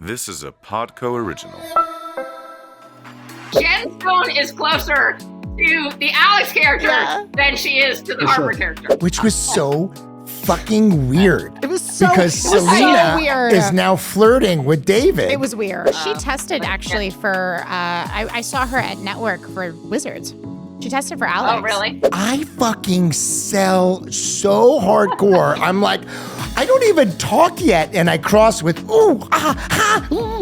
This is a Podco original. Jen Stone is closer to the Alex character than she is to the Harper character. Which was so fucking weird. It was so because Selena is now flirting with David. It was weird. She tested actually for, I saw her at Network for Wizards. She tested for Alex. Oh, really? I fucking sell so hardcore. I'm like, I don't even talk yet, and I cross with ooh, ah, ha, ha, ooh.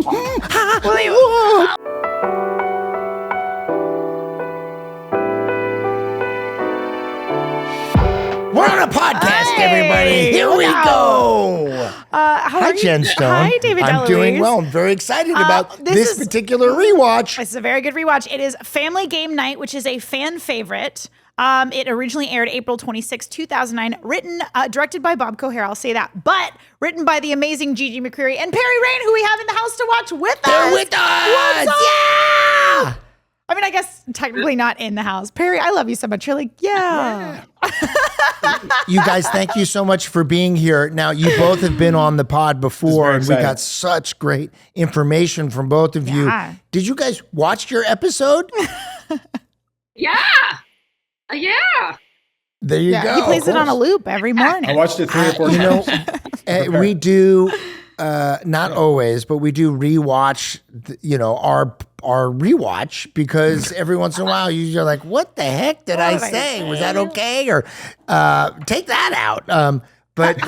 We're on a podcast, everybody. Here we go. Hi, Jen Stone. Hi, David I'm DeLuise. doing well. I'm very excited about this particular rewatch. This is a very good rewatch. It is Family Game Night, which is a fan favorite. It originally aired April 26, 2009, written, directed by Bob Coher, I'll say that, but written by the amazing Gigi McCreary and Perry Rain, who we have in the house to watch with us. They're with us. What's up? Yeah. I mean, I guess technically not in the house. Perry, I love you so much. You're like, yeah. You guys, thank you so much for being here. Now, you both have been on the pod before, and we got such great information from both of you. Did you guys watch your episode? Yeah. There you go. He plays it on a loop every morning. I watched it 3 or 4 times. We do, not always, but we do rewatch, our rewatch, because every once in a while you're like, what the heck did I say? Was that okay? Or take that out. But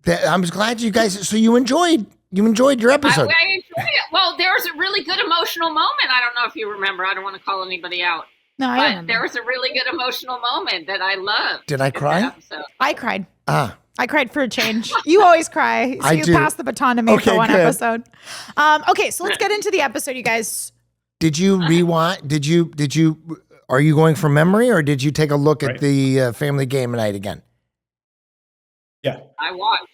I'm glad you guys, so you enjoyed your episode. I enjoyed it. Well, there was a really good emotional moment. I don't know if you remember. I don't want to call anybody out. No, I remember. There was a really good emotional moment that I loved. Did I cry? I cried. I cried for a change. You always cry. So you pass the baton to me for one episode. Okay, so let's get into the episode, you guys. Did you rewind? Did you, are you going from memory, or did you take a look at the Family Game Night again? Yeah. I watched.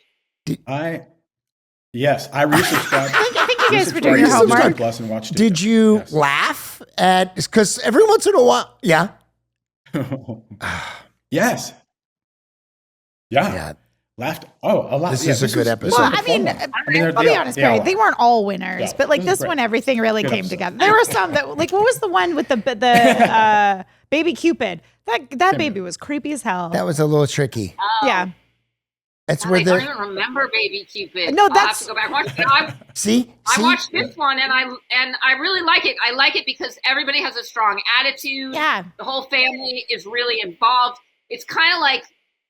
Yes, I resubscribed. I think you guys were doing your homework. Plus and watched it. Did you laugh at, because every once in a while, yeah. Yes. Yeah. Laughed. Oh, a lot. This is a good episode. Well, I mean, I'll be honest, Barry, they weren't all winners, but like this one, everything really came together. There were some that, like, what was the one with the baby Cupid? That baby was creepy as hell. That was a little tricky. Yeah. That's where I don't even remember Baby Cupid. No, I'll have to go back and watch it. See? I watched this one and I really like it. I like it because everybody has a strong attitude. Yeah. The whole family is really involved. It's kind of like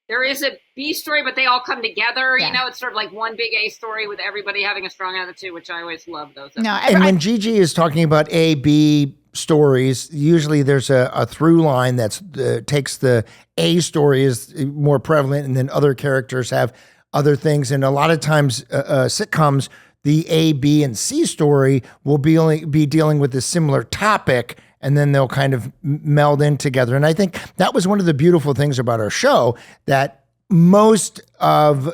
there is a B story, but they all come together. Yeah. You know, it's sort of like one big A story with everybody having a strong attitude, which I always love those. No, and when Gigi is talking about A, B stories, usually there's a through line that's takes the A story is more prevalent, and then other characters have other things. And a lot of times sitcoms, the A, B, and C story will be dealing with a similar topic, and then they'll kind of meld in together. And I think that was one of the beautiful things about our show, that most of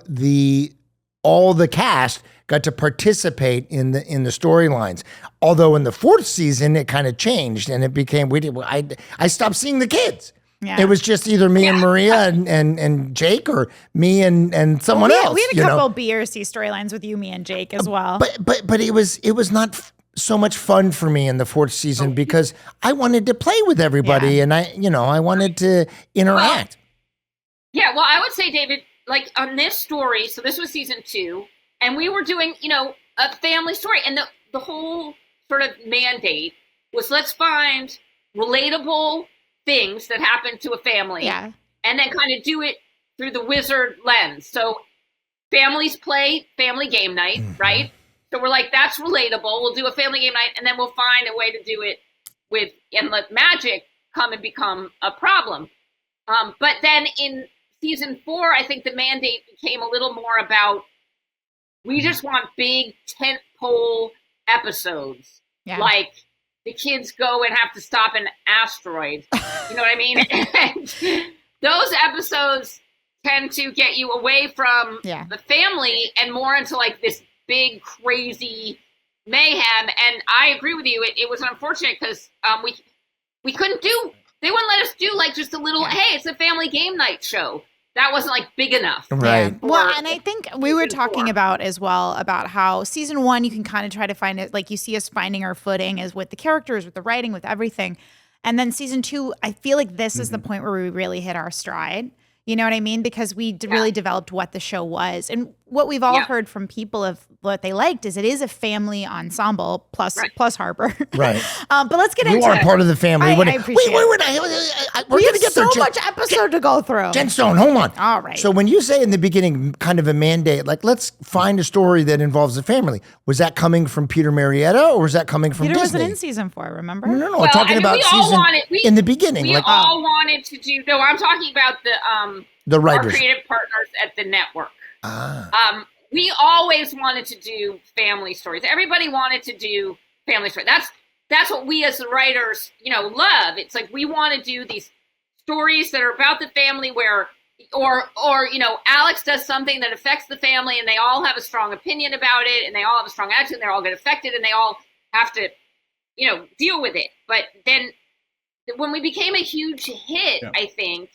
all the cast got to participate in the storylines. Although in the 4th season, it kind of changed, and it became, I stopped seeing the kids. Yeah. It was just either me and Maria and Jake, or me and someone else. We had a couple B or C storylines with you, me, and Jake as well. But it was not so much fun for me in the 4th season, because I wanted to play with everybody, and I wanted to interact. Well, I would say, David, like on this story, so this was season 2, and we were doing, a family story, and the whole sort of mandate was, let's find relatable things that happen to a family, and then kind of do it through the wizard lens. So families play Family Game Night, right? So we're like, that's relatable. We'll do a Family Game Night, and then we'll find a way to do it and let magic come and become a problem. But then in season 4, I think the mandate became a little more about, we just want big tentpole episodes. Yeah. Like the kids go and have to stop an asteroid. You know what I mean? And those episodes tend to get you away from the family and more into like this big, crazy mayhem. And I agree with you. It was unfortunate because we couldn't do, they wouldn't let us do like just a little, hey, it's a Family Game Night show. that wasn't like big enough. Right. Well, and I think we were talking about as well about how season 1, you can kind of try to find it, like you see us finding our footing as with the characters, with the writing, with everything. And then season 2, I feel like this is the point where we really hit our stride. You know what I mean? Because we really developed what the show was. And what we've all heard from people of what they liked is it is a family ensemble plus Harper. Right. But let's get into it. You are part of the family. I appreciate it. We're We going have to get so there. much episode to go through. Jen Stone, hold on. All right. So when you say in the beginning kind of a mandate, like let's find a story that involves the family, was that coming from Peter Marietta or was that coming from Peter Disney? wasn't in season 4, remember? No, Well, talking about season in the beginning. We all wanted to do. No, I'm talking about the our writers. creative partners at the network. Ah. We always wanted to do family stories. Everybody wanted to do family stories. That's what we as the writers, love. It's like we want to do these stories that are about the family where, or Alex does something that affects the family and they all have a strong opinion about it and they all have a strong attitude and they all get affected and they all have to, deal with it. But then when we became a huge hit, I think,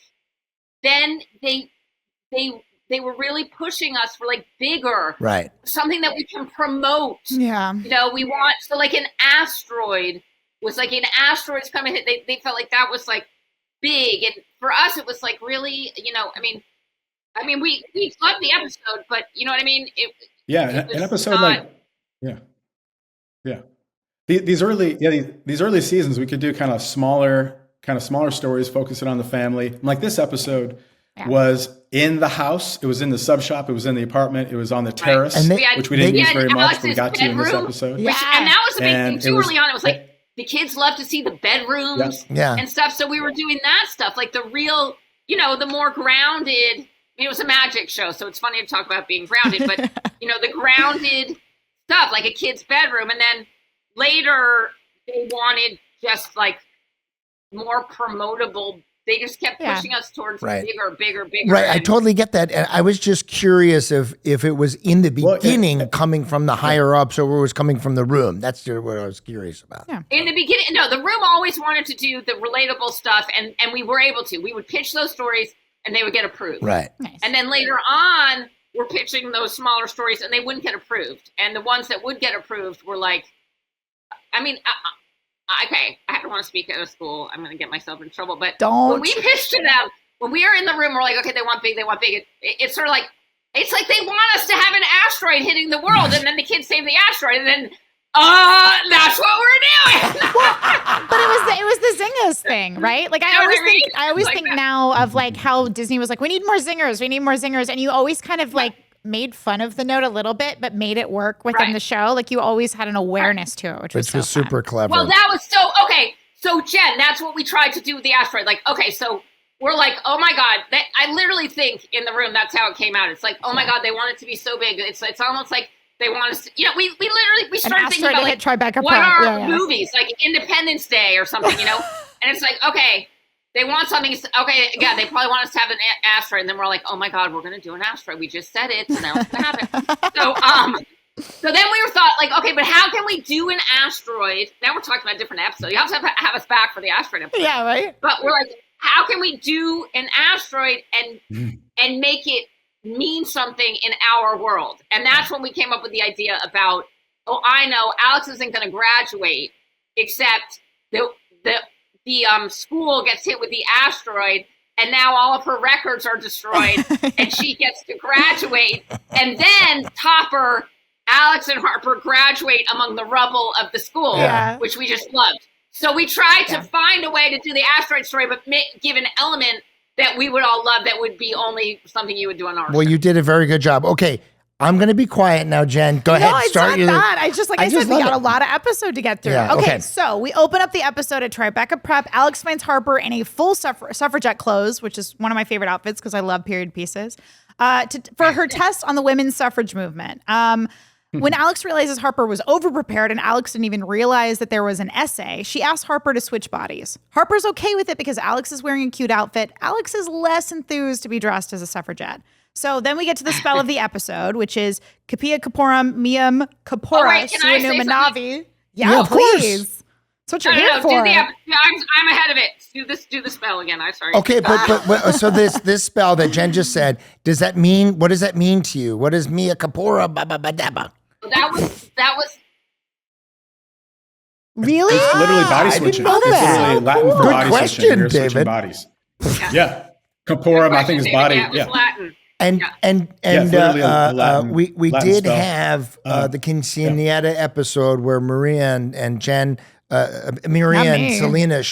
then they were really pushing us for like bigger, Right. something that we can promote. Yeah. We want, so like an asteroid was like an asteroid's coming hit. They felt like that was like big. And for us, it was like really, we loved the episode, but you know what I mean? An episode These early seasons, we could do kind of smaller stories focusing on the family. Like this episode was in the house. It was in the sub shop. It was in the apartment. It was on the terrace, which we didn't use very much, but we got to in this episode. And that was a big thing too early on. It was like the kids love to see the bedrooms and stuff. So we were doing that stuff, like the real, the more grounded. It was a magic show, so it's funny to talk about being grounded, but the grounded stuff, like a kid's bedroom. And then later they wanted just like more promotable. They just kept pushing us towards bigger. Right, I totally get that. And I was just curious if it was in the beginning coming from the higher ups or it was coming from the room. That's what I was curious about. Yeah. In the beginning, no, the room always wanted to do the relatable stuff, and we were able to. We would pitch those stories, and they would get approved. Right. Nice. And then later on, we're pitching those smaller stories, and they wouldn't get approved. And the ones that would get approved were like, okay, I don't want to speak out of school. I'm going to get myself in trouble. But when we pitched to them, when we were in the room, we're like, okay, they want big. It's sort of like, it's like they want us to have an asteroid hitting the world, and then the kids save the asteroid, and then, that's what we're doing. But it was the Zingers thing, right? Like I always think now of like how Disney was like, we need more zingers, and you always kind of like made fun of the note a little bit, but made it work within the show. Like you always had an awareness to it, which was super clever. Well, that was okay. So Jen, that's what we tried to do with the asteroid. Like, okay, so we're like, oh my God, I literally think in the room that's how it came out. It's like, oh my God, they want it to be so big. It's almost like they want us to, we literally started thinking about like, what are movies, like Independence Day or something, and it's like, okay, they want something. Okay, yeah, they probably want us to have an asteroid, and then we're like, oh my God, we're going to do an asteroid. We just said it, so now it's going to happen. So then we were thought like, okay, but how can we do an asteroid? Now we're talking about a different episode. You have to have us back for the asteroid episode. Yeah, right. But we're like, how can we do an asteroid and make it mean something in our world? And that's when we came up with the idea about, I know Alex isn't going to graduate, except the school gets hit with the asteroid, and now all of her records are destroyed, and she gets to graduate. And then Topper, Alex, and Harper graduate among the rubble of the school, which we just loved. So we tried to find a way to do the asteroid story, but give an element that we would all love that would be only something you would do on our show. You did a very good job. Okay, I'm going to be quiet now, Jen. Go ahead. Start your. I said, we got a lot of episode to get through. Yeah, okay, so we open up the episode at Tribeca Prep. Alex finds Harper in a full suffragette clothes, which is one of my favorite outfits because I love period pieces, for her test on the women's suffrage movement. When Alex realizes Harper was overprepared and Alex didn't even realize that there was an essay, she asks Harper to switch bodies. Harper's okay with it because Alex is wearing a cute outfit. Alex is less enthused to be dressed as a suffragette. So then we get to the spell of the episode, which is Kapia Kaporam Miam Kapora Suanumanavi. Yeah, please. That's what you're here for. I'm ahead of it. Do the spell again. I'm sorry. Okay, but so this spell that Jen just said, does that mean, what does that mean to you? What is Mia Kapora Baba? That was Really? It's literally body switching. know It's that. literally Latin for Good body question, switching. You're David. switching bodies. Yeah. Corporum, I think, is body. Yeah, it was Latin. And literally a Latin- we Latin did spell. have the Quinceañera episode where Maria and Jen, Maria and me. Selena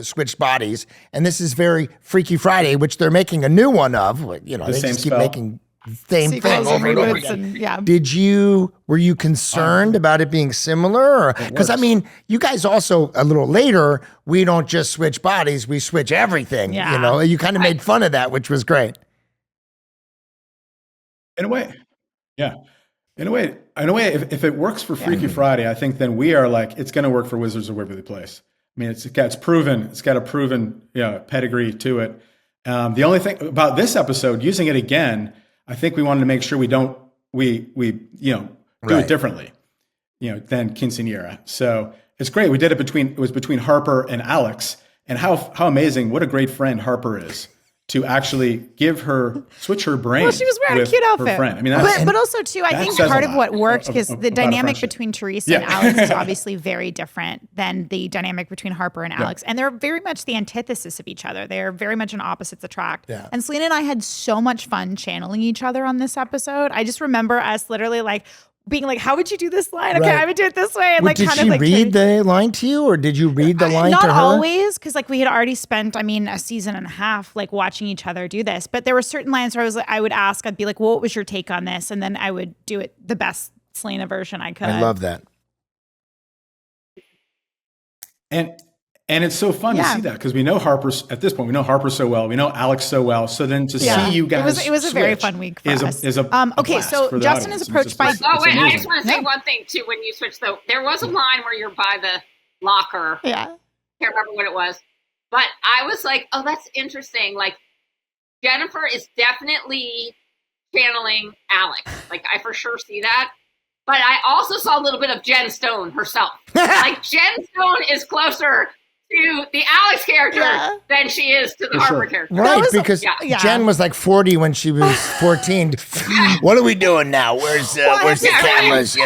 switched bodies, and this is very Freaky Friday, which they're making a new one of. You know, they same just keep spell. making the same Sequels thing and over and over reboots again. and Were you concerned about it being similar? Because I mean, you guys also a little later, we don't just switch bodies, we switch everything. Yeah. You know, you kind of made fun of that, which was great. In a way, yeah. In a way, if it works for Freaky Friday, I think then we are like, it's going to work for Wizards of Waverly Place. I mean, it's proven. It's got a proven pedigree to it. The only thing about this episode, using it again, I think we wanted to make sure we do it differently, than Quinceañera. So it's great. We did it between Harper and Alex, and how amazing! What a great friend Harper is to actually switch her brain. Well, she was wearing a cute outfit. Her friend. I mean, but also too, I think says a part of lot what worked because the about a dynamic friendship. between Theresa and Alex is obviously very different than the dynamic between Harper and Alex, and they're very much the antithesis of each other. They're very much an opposites attract. Yeah. And Selena and I had so much fun channeling each other on this episode. I just remember us literally being like, how would you do this line? Okay, Right. I would do it this way. And Well, did kind she of read the line to you, or did you read the line not to her? always, because we had already spent, a season and a half watching each other do this. But there were certain lines where I would ask, I'd be like, well, what was your take on this? And then I would do it the best Selena version I could. I love that. And it's so fun to see that because we know at this point, we know Harper so well. We know Alex so well. So then to see you guys It was a very switch fun week for is us. a Okay, blast so for the Justin audience. is approached by- It's Oh wait, I amazing. just want to say one thing too. When you switch though, there was a line where you're by the locker. Yeah. Can't remember what it was, but I was like, oh, that's interesting. Like Jennifer is definitely channeling Alex. I for sure see that. But I also saw a little bit of Jen Stone herself. Jen Stone is closer to the Alex character than she is to the Harper character. Right, was- because yeah. Jen was 40 when she was 14. What are we doing now? Where's the cameras,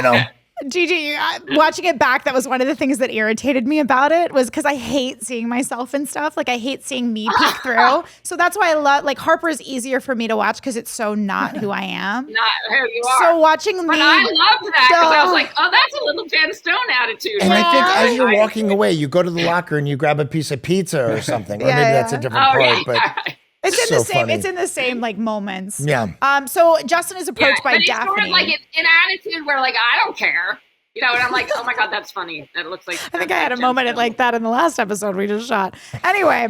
Gigi, watching it back, that was one of the things that irritated me about it was because I hate seeing myself and stuff. I hate seeing me peek through. So that's why I love, Harper is easier for me to watch because it's so not who I am. Not who you are. So watching But me. I loved that because I was like, oh, that's a little Jen Stone attitude. And I think as you're I- walking away, you go to the locker and you grab a piece of pizza or something. Or maybe that's a different Oh, part. yeah. But It's in so the same. funny. It's in the same moments. Yeah. So Justin is approached by but it's Daphne. sort of an attitude where I don't care. And I'm like, oh my God, that's funny. That looks like. I think I had a moment like that in the last episode we just shot. Anyway,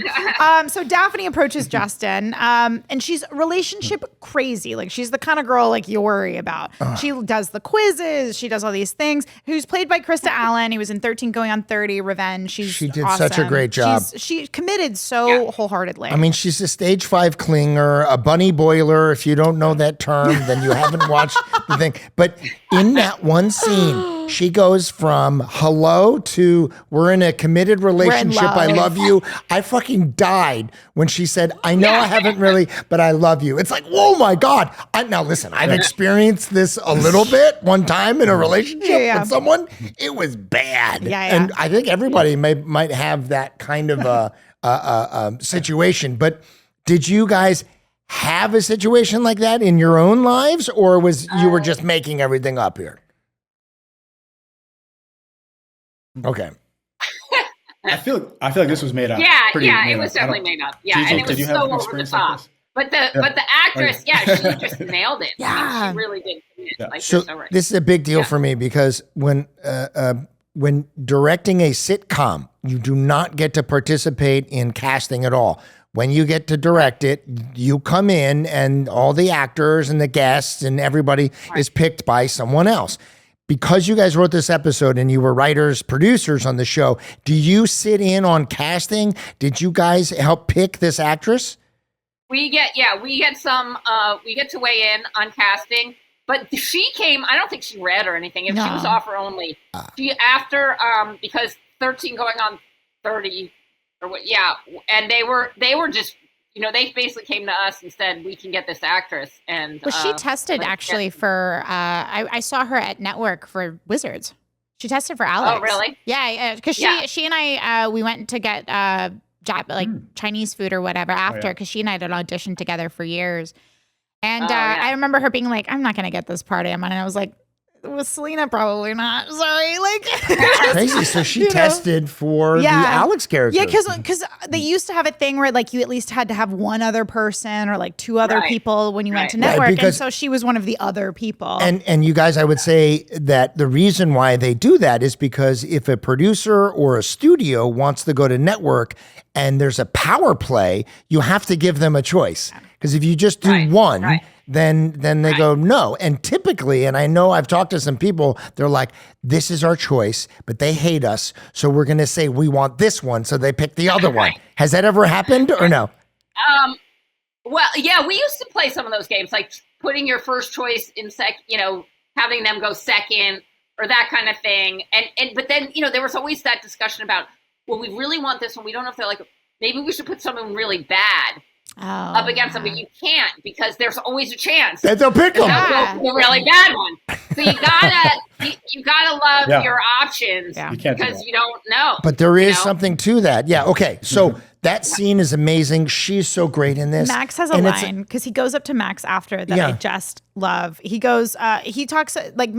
so Daphne approaches Justin, and she's relationship crazy. She's the kind of girl you worry about. She does the quizzes. She does all these things. Who's played by Krista Allen. He was in 13 Going on 30, Revenge. She did awesome. such a great job. She committed so wholeheartedly. I mean, she's a stage 5 clinger, a bunny boiler. If you don't know that term, then you haven't watched the thing. But in that one scene, she goes from hello to we're in a committed relationship. I love you. I fucking died when she said, I know I haven't really, but I love you. It's oh my God. Now listen, I've experienced this a little bit one time in a relationship with someone. It was bad. And I think everybody might have that kind of a situation. But did you guys have a situation like that in your own lives, or you were just making everything up here? Okay. I feel like this was made up. It was definitely made up. Yeah, Gigi, and it was did you have so an over the experience like top. this? But the actress, she just nailed it. I mean, she really did. So you're so right. this is a big deal for me because when directing a sitcom, you do not get to participate in casting at all. When you get to direct it, you come in and all the actors and the guests and everybody is picked by someone else. Because you guys wrote this episode and you were writers, producers on the show, do you sit in on casting? Did you guys help pick this actress? We get to weigh in on casting, but she came, I don't think she read or anything. If she was offer only, she because 13 going on 30 or what? Yeah. And they were just, they basically came to us and said, we can get this actress. And well, she tested actually for, I saw her at Network for Wizards. She tested for Alex. Oh, really? Yeah. Because she and I, we went to get Chinese food or whatever after, because she and I had an audition together for years. And I remember her being like, I'm not going to get this part, Emma. And I was like, with Selena, probably not. Sorry. Like, crazy. So she tested for the Alex character. Yeah, because they used to have a thing where like you at least had to have one other person or like two other people when you went to Network. Right, and so she was one of the other people. And you guys, I would say that the reason why they do that is because if a producer or a studio wants to go to Network and there's a power play, you have to give them a choice. Because if you just do one, then they go, no. And typically, and I know I've talked to some people, they're like, this is our choice, but they hate us. So we're going to say we want this one. So they pick the other one. Has that ever happened or no? Well, yeah, we used to play some of those games, like putting your first choice in having them go second or that kind of thing. But then, there was always that discussion about, well, we really want this one. We don't know if they're like, maybe we should put someone really bad up against them, but you can't, because there's always a chance that they'll pick them. The really bad one. So you gotta love your options because you don't know. But there is something to that. Yeah. Okay. So that scene is amazing. She's so great in this. Max has a line because he goes up to Max after that. I just love. He goes. He talks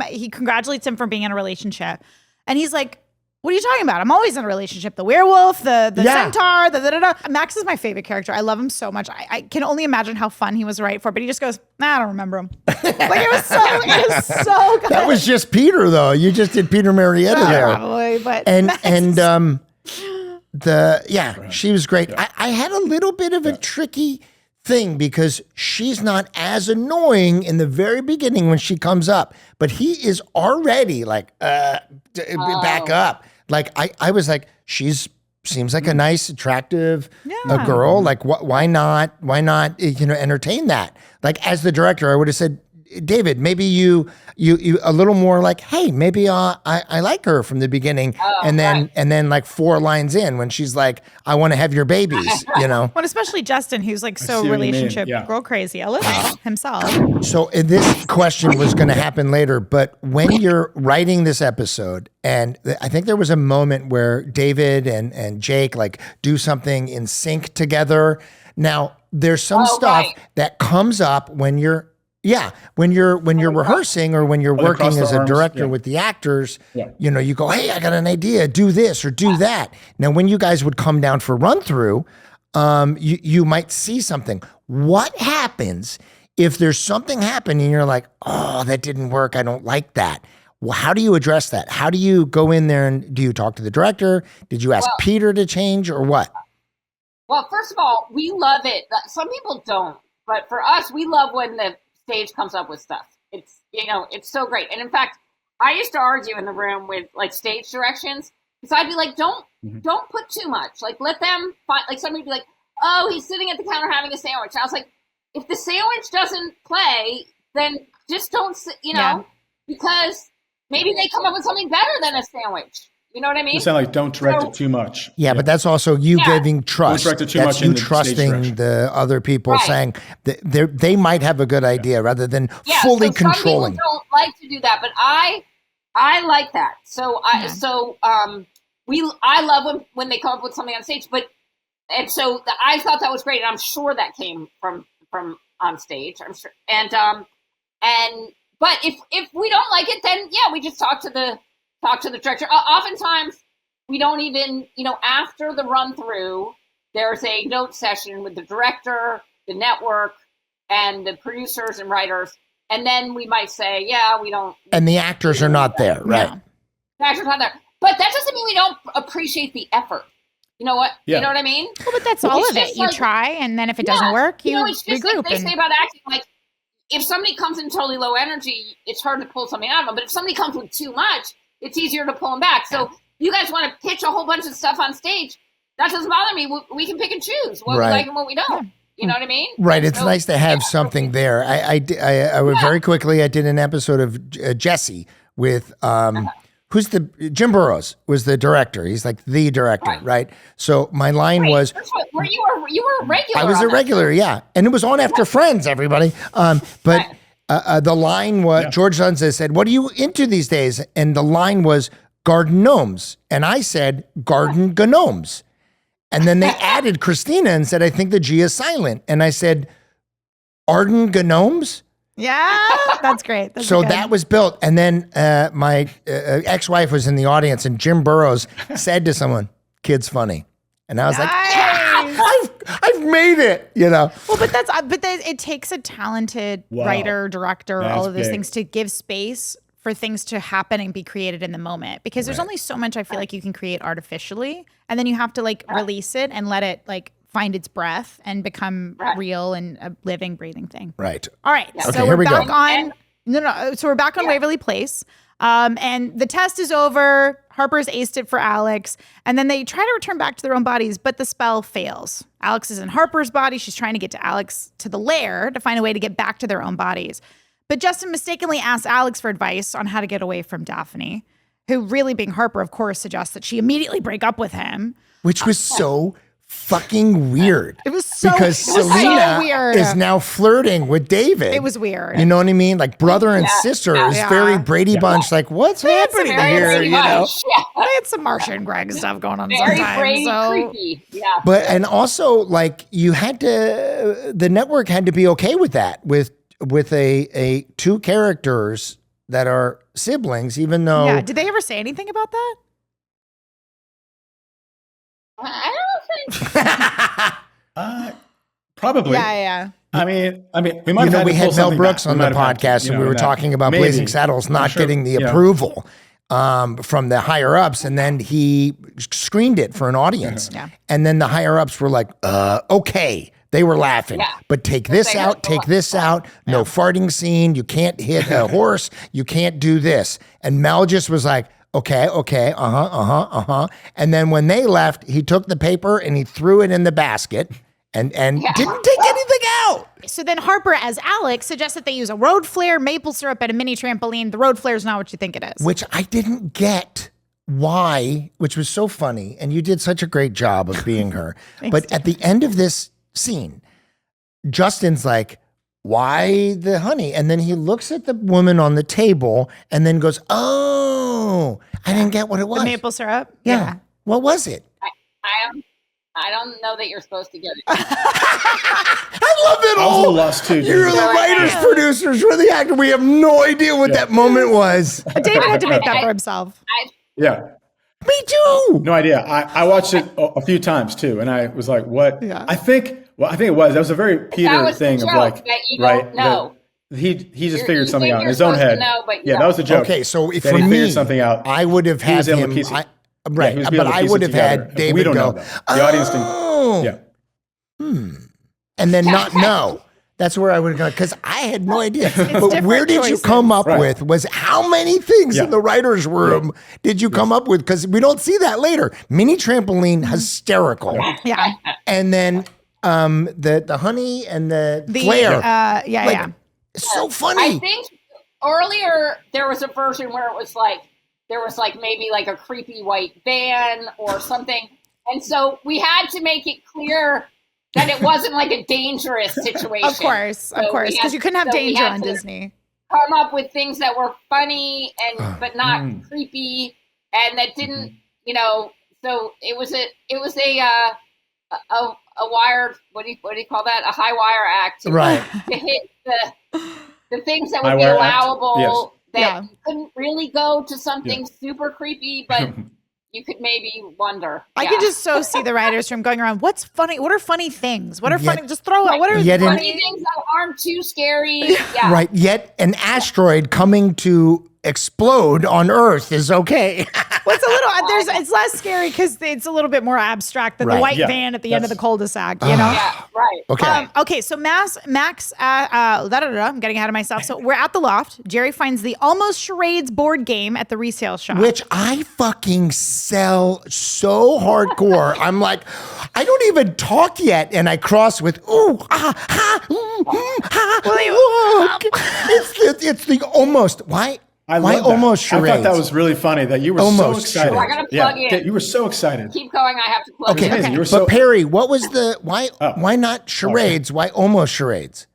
he congratulates him for being in a relationship, and he's like, what are you talking about? I'm always in a relationship. The werewolf, the centaur, the da-da-da. Max is my favorite character. I love him so much. I can only imagine how fun he was to write for, but he just goes, I don't remember him. It was so good. That was just Peter, though. You just did Peter Marietta there. Probably, but she was great. I had a little bit of a tricky thing because she's not as annoying in the very beginning when she comes up, but he is already like, back up. Like I was like, seems like a nice, attractive girl. Like why not, entertain that? Like as the director, I would have said, David, maybe you a little more like, hey, maybe I like her from the beginning, and then like 4 lines in when she's like, I want to have your babies, Well, especially Justin, who's like so relationship girl crazy, a little himself. So this question was going to happen later, but when you're writing this episode, and I think there was a moment where David and Jake like do something in sync together. Now there's some stuff that comes up when you're rehearsing or when you're working as a director with the actors, you go, hey, I got an idea, do this or do that. Now, when you guys would come down for run through, you might see something. What happens if there's something happening and you're like, oh, that didn't work, I don't like that? Well, how do you address that? How do you go in there and do you talk to the director? Did you ask Peter to change or what? Well, first of all, we love it. Some people don't, but for us, we love when the stage comes up with stuff. It's it's so great. And in fact, I used to argue in the room with like stage directions because I'd be like, don't put too much. Like let them find. Like somebody would be like, oh, he's sitting at the counter having a sandwich. I was like, if the sandwich doesn't play, then just don't because maybe they come up with something better than a sandwich. You know what I mean? You sound like don't direct it too much. Yeah, but that's also you giving trust. Don't direct it too that's much you in the trusting the other people saying that they might have a good idea rather than fully controlling. Some people don't like to do that, but I like that. So I love when they come up with something on stage. I thought that was great, and I'm sure that came from on stage. I'm sure, but if we don't like it, then we just talk to the director. Oftentimes, we don't even, after the run through, there's a note session with the director, the network, and the producers and writers. And then we might say, we don't. And the actors are not there, right? No. The actors are not there. But that doesn't mean we don't appreciate the effort. You know what? Yeah. You know what I mean? Well, but that's all of it. You try, and then if it doesn't work, you it's just regroup. Like they say about acting, like, if somebody comes in totally low energy, it's hard to pull something out of them. But if somebody comes with too much, it's easier to pull them back. So you guys want to pitch a whole bunch of stuff on stage, that doesn't bother me. We can pick and choose what we like and what we don't. You know what I mean? Right. It's nice to have something there. I would very quickly, I did an episode of Jesse with Jim Burrows was the director. He's like the director, right? So my line was, you were a regular. I was a regular, yeah. And it was on after Friends, everybody. But the line was, George Sunza said, what are you into these days? And the line was garden gnomes. And I said, garden gnomes. And then they added Christina and said, I think the G is silent. And I said, Arden gnomes? Yeah, that's great. That's so good. that was built. And then my ex-wife was in the audience and Jim Burrows said to someone, kid's funny. And I was like, I've made it, you know. Well, but it takes a talented writer, director, all of those things to give space for things to happen and be created in the moment. Because there's only so much I feel like you can create artificially. And then you have to like release it and let it like find its breath and become real and a living, breathing thing. Right. All right. Okay, so here we back go. on. So we're back on Waverly Place. And the test is over. Harper's aced it for Alex. And then they try to return back to their own bodies, but the spell fails. Alex is in Harper's body. She's trying to get to the lair to find a way to get back to their own bodies. But Justin mistakenly asks Alex for advice on how to get away from Daphne, who, really being Harper, of course, suggests that she immediately break up with him. Which was so fucking weird. It was so because Selena is now flirting with David. It was weird. You know what I mean? Like brother and sisters, very Brady Bunch. Like, what's happening here? You know, they had some Marcia and Greg stuff going on very sometimes. Brady, So creepy. Yeah. But and also like the network had to be okay with that with a two characters that are siblings, even though did they ever say anything about that? I don't think. Probably. Yeah. I mean, we might have we had Mel Brooks on the podcast, and we were talking about Blazing Saddles not getting the approval from the higher ups, and then he screened it for an audience, and then the higher ups were like, "Okay." They were laughing, but take this out, take this out. No farting scene. You can't hit a horse. You can't do this. And Mel just was like, okay, And then when they left, he took the paper and he threw it in the basket and didn't take anything out. So then Harper, as Alex, suggests that they use a road flare, maple syrup, and a mini trampoline. The road flare is not what you think it is. Which I didn't get why, which was so funny. And you did such a great job of being her. But at the end of this scene, Justin's like, why the honey? And then he looks at the woman on the table and then goes, oh, I didn't get what it was. The maple syrup? Yeah. What was it? I don't know that you're supposed to get it. I love it all. I was a little lost too. You're the writers, producers, we're the actor. We have no idea what that moment was. David had to make that for himself. Yeah. Me too. No idea. I watched it a few times too, and I was like, "What?" Yeah. I think it was. That was a very Peter thing of like, that you don't know. He just figured something out in his own head. That was a joke. Okay, so if that for he me, figured something out. I would have had him. Right, he was but able to I piece would it have had together. David We don't go, know, though. The audience didn't. and then not know. That's where I would have gone, because I had no idea. But where did you choices. come up with was how many things in the writer's room did you come up with? Because we don't see that later. Mini trampoline, hysterical. Yeah. And then the honey and the flare. So funny. I think earlier there was a version where it was like, there was like maybe like a creepy white van or something. And so we had to make it clear that it wasn't like a dangerous situation. Of course, because you couldn't have danger on Disney. Come up with things that were funny and but not creepy, and that didn't, So it was a wire. What do you call that? A high wire act, to hit the things that would be allowable. That couldn't really go to something super creepy, but. You could maybe wonder. I could just so see the writers' room going around. What's funny? What are funny things? What are funny? Just throw out. What are funny things that aren't too scary? Yeah. Right. Yet an asteroid coming to explode on Earth is okay. Well, it's less scary because it's a little bit more abstract than the white van at the end of the cul-de-sac, Yeah, right. Okay. Okay, so Max, I'm getting ahead of myself. So we're at the loft. Jerry finds the Almost Charades board game at the resale shop. Which I fucking sell so hardcore. I'm like, I don't even talk yet. And I cross with, ooh, ah, ha, ha. It's the almost. Why? I Why love that. almost I thought charades? that was really funny that you were Almost so excited. charades. I gotta plug in. You were so excited. Keep going. I have to plug Okay, in. amazing. You were but so- Perry, what was the why not charades? Why almost charades?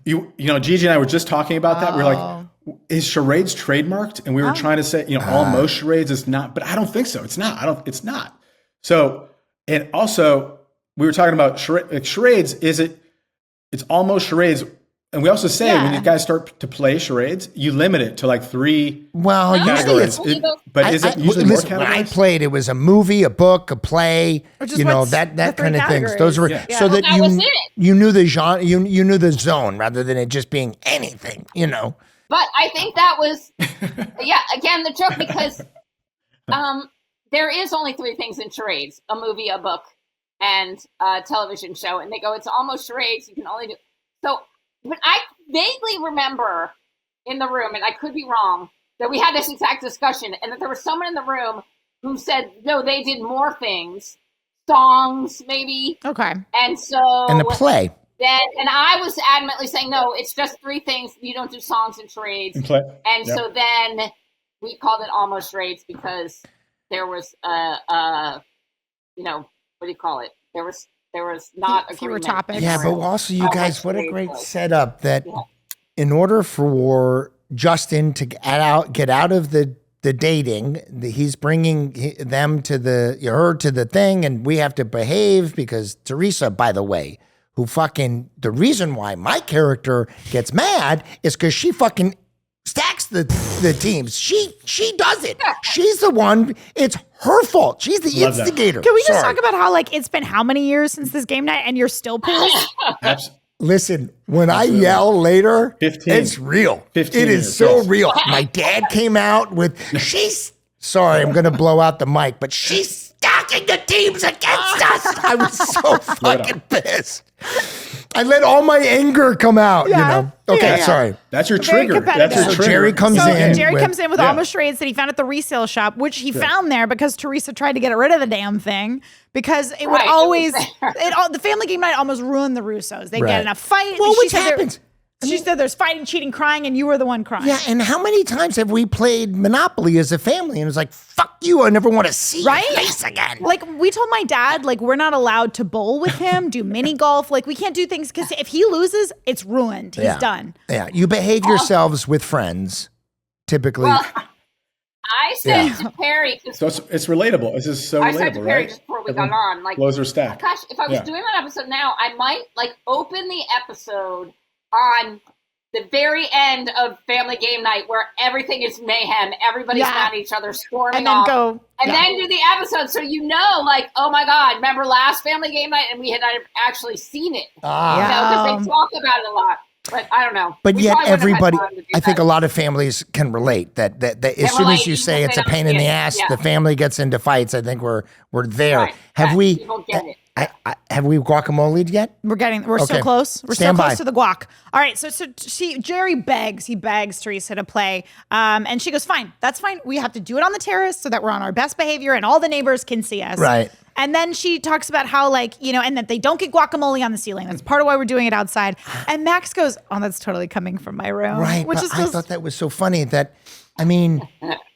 You know, Gigi and I were just talking about that. We were like, is charades trademarked? And we were trying to say, you know, almost charades is not, but I don't think so. It's not. It's not. So, and also we were talking about charades. It's almost charades. And we also say when you guys start to play charades, you limit it to like 3 Well, usually it's. but is it usually more Listen, when I categories? played, it was a movie, a book, a play, Or just you know, what's that the three kind of things. Those were categories. so that Well, that was it. you knew the genre, you knew the zone rather than it just being anything, you know. But I think that was, again, the joke, because there is only 3 things in charades: a movie, a book, and a television show. And they go, it's almost charades. You can only do so. But I vaguely remember in the room, and I could be wrong, that we had this exact discussion, and that there was someone in the room who said, no, they did more things, songs maybe. Okay. And so And the play. then, and I was adamantly saying, no, it's just 3 things. You don't do songs and charades. And play. And Yep. so then we called it almost charades because there was you know, what do you call it? There was not Fewer agreement. topics. Yeah, but around also you how guys, much what a charades great was. setup that Yeah. in order for Justin to get out of the dating, he's bringing them to her to the thing, and we have to behave because Theresa, by the way, who the reason why my character gets mad is because she fucking stacks the teams. She does it. She's the one. It's her fault. She's the Love that. instigator. Can we just Sorry. talk about how like it's been how many years since this game night and you're still pissed? Listen, when I yell later, 15. it's real. 15 It is years, so yes. real. My dad came out with, sorry, I'm going to blow out the mic, but she's stacking the teams against us. I was so fucking pissed. I let all my anger come out, you know? Okay, Yeah. sorry. That's your Very trigger. That's competitive. your So trigger. Jerry comes So in. Jerry with- comes in with Yeah. almost charades that he found at the resale shop, which he found there because Theresa tried to get rid of the damn thing because it would Right, it was always there. the family game night almost ruined the Russos. They Right. get in a fight. Well, and which said there- happens. She said there's fighting, cheating, crying, and you were the one crying. Yeah, and how many times have we played Monopoly as a family? And it's like, fuck you, I never want to see Right? your face again. Like we told my dad, like we're not allowed to bowl with him, do mini golf. Like we can't do things because if he loses, it's ruined. He's done. Yeah, you behave yourselves with friends, typically. Well, I said to Perry, So it's relatable. This is so I said relatable, to Perry right? just before we got on, like, Blows are stacked. gosh, if I was Yeah. doing that episode now, I might like open the episode on the very end of Family Game Night where everything is mayhem, everybody's Yeah. mad at each other, storming And then off, go. and then do the episode so you know, like, oh my God, remember last Family Game Night, and we had actually seen it, you know, because they talk about it a lot. But I don't know. But We yet, probably wouldn't have had everybody, time to do I think that. a lot of families can relate that as soon as you say it's a pain in the ass, the family gets into fights. I think we're there. Right. Have Yeah, we? people get it. Have we guacamole'd yet? We're Okay. so close. We're Stand so by. close to the guac. All right. So Jerry begs Theresa to play. And she goes, fine, that's fine. We have to do it on the terrace so that we're on our best behavior and all the neighbors can see us. Right. And then she talks about how, like, you know, and that they don't get guacamole on the ceiling. That's part of why we're doing it outside. And Max goes, oh, that's totally coming from my room. Right. Which But is I thought that was so funny that, I mean,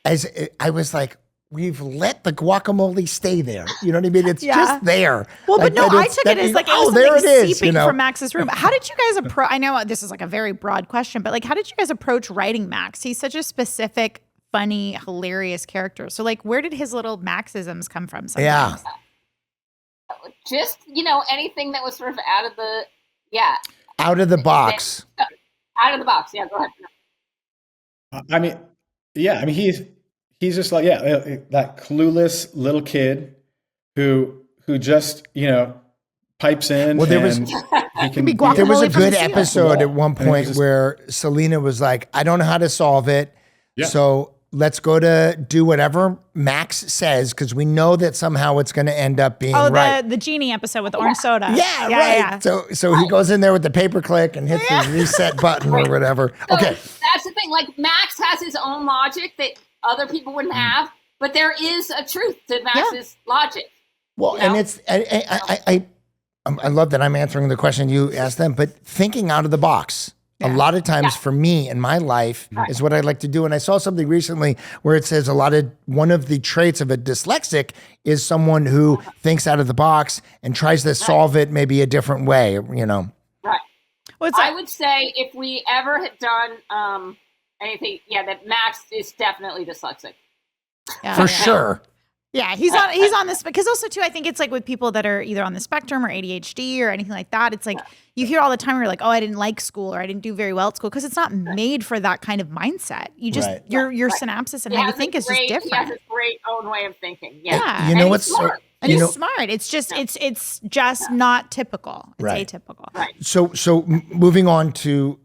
as I was like, we've let the guacamole stay there. You know what I mean? It's just there. Well, Like, but no, that I it's- took that it as means, like it oh, was there something it is. seeping You know? from Max's room. How did you guys approach? I know this is like a very broad question, but like, how did you guys approach writing Max? He's such a specific, funny, hilarious character. So like, where did his little Maxisms come from? Sometimes? Yeah. Just, you know, anything that was sort of out of the box. out of the box. Yeah, go ahead. I mean, yeah. I mean, he's just like that clueless little kid who just pipes in. Well, there was- and he can be guacamole There was a from the good ceiling. episode at one And it point was just- where Selena was like, I don't know how to solve it. Yeah. So let's go to do whatever Max says because we know that somehow it's going to end up being Oh, right. the genie episode with the orange soda. Yeah, right. Yeah. So he goes in there with the paperclick and hits the reset button or whatever. So Okay. that's the thing. Like, Max has his own logic that other people wouldn't have, but there is a truth to Max's logic. Well, You and know? it's I love that I'm answering the question you asked them, but thinking out of the box. A lot of times for me in my life is what I like to do. And I saw something recently where it says one of the traits of a dyslexic is someone who thinks out of the box and tries to solve it maybe a different way, you know. Right. I would say if we ever had done anything, that Max is definitely dyslexic. For sure. Yeah, he's on this because also too, I think it's like with people that are either on the spectrum or ADHD or anything like that. It's like you hear all the time, you're like, oh, I didn't like school or I didn't do very well at school because it's not made for that kind of mindset. You just your synapses and how you think is just different. He has a great own way of thinking. Yeah, you know what's smart. And he's smart. It's just it's just not typical. It's atypical. Right. So moving on to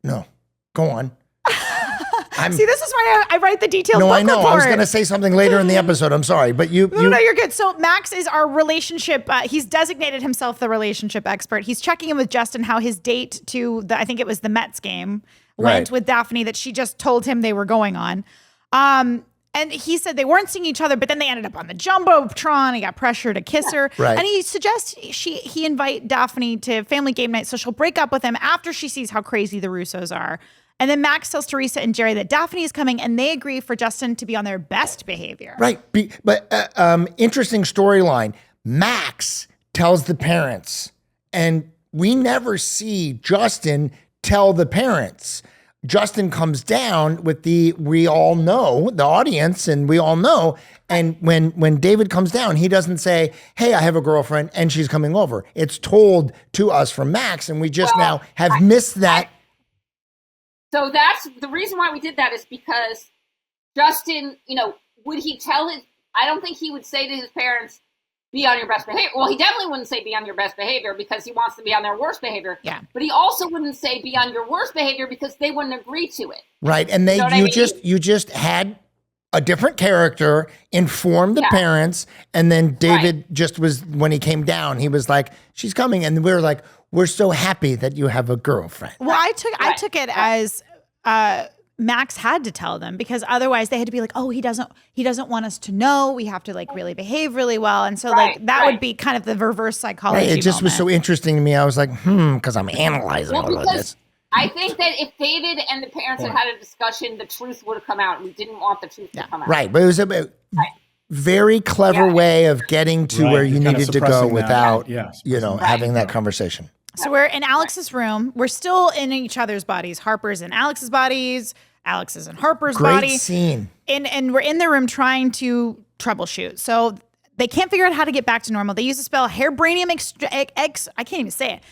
no, go on. See, this is why I write the detailed book I know. report. I was going to say something later in the episode. I'm sorry, but you... No, you're good. So Max is our relationship. He's designated himself the relationship expert. He's checking in with Justin how his date to I think it was the Mets game went with Daphne that she just told him they were going on. And he said they weren't seeing each other, but then they ended up on the Jumbotron. He got pressure to kiss her. Right. And he suggests he invite Daphne to family game night so she'll break up with him after she sees how crazy the Russos are. And then Max tells Theresa and Jerry that Daphne is coming, and they agree for Justin to be on their best behavior. Right. But interesting storyline. Max tells the parents, and we never see Justin tell the parents. Justin comes down with we all know, the audience, and we all know. And when David comes down, he doesn't say, hey, I have a girlfriend, and she's coming over. It's told to us from Max, and we just now have missed that. So that's the reason why we did that is because Justin, would he tell I don't think he would say to his parents, be on your best behavior. Well, he definitely wouldn't say be on your best behavior because he wants to be on their worst behavior. Yeah. But he also wouldn't say be on your worst behavior because they wouldn't agree to it. Right. And you just had a different character inform the parents. And then David just was, when he came down, he was like, she's coming. And we were like, we're so happy that you have a girlfriend. Well, I took it as Max had to tell them because otherwise they had to be like, oh, he doesn't want us to know. We have to like really behave really well. And so that would be kind of the reverse psychology. Right. It just was so interesting to me. I was like, because I'm analyzing all of this. I think that if David and the parents had a discussion, the truth would have come out. We didn't want the truth to come out. Right. But it was a very clever way of getting to where you needed to go without, having that conversation. So we're in Alex's room. We're still in each other's bodies. Harper's in Alex's bodies. Alex is in Harper's body. Great scene. And we're in the room trying to troubleshoot. So they can't figure out how to get back to normal. They use a spell, hairbranium I can't even say it.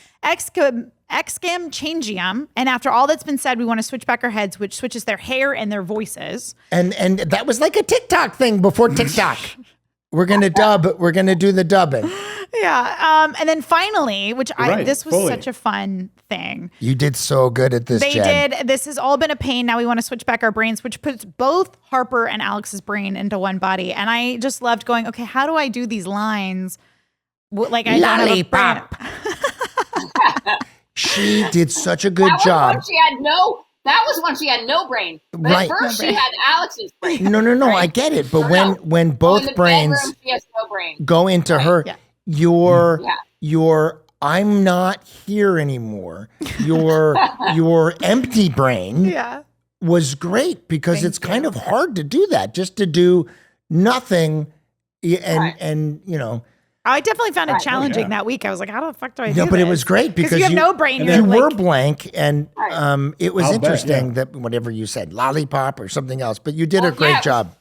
Excam-changium. And after all that's been said, we want to switch back our heads, which switches their hair and their voices. And that was like a TikTok thing before TikTok. We're going to do the dubbing. Yeah. And then finally, this was such a fun thing. You did so good at this, Jen. Did. This has all been a pain. Now we want to switch back our brains, which puts both Harper and Alex's brain into one body. And I just loved going, okay, how do I do these lines? Like I Lollipop. She did such a good job. That was when she had no brain. But at first she had Alex's brain. No, right? I get it. But when both brains she has no brain. go into her, your I'm not here anymore. Your empty brain was great because it's kind of hard to do that, just to do nothing and I definitely found it challenging that week. I was like, how the fuck do I do this? But it was great because you have no brain. You were blank, and it was interesting that whatever you said, lollipop or something else, but you did a great job.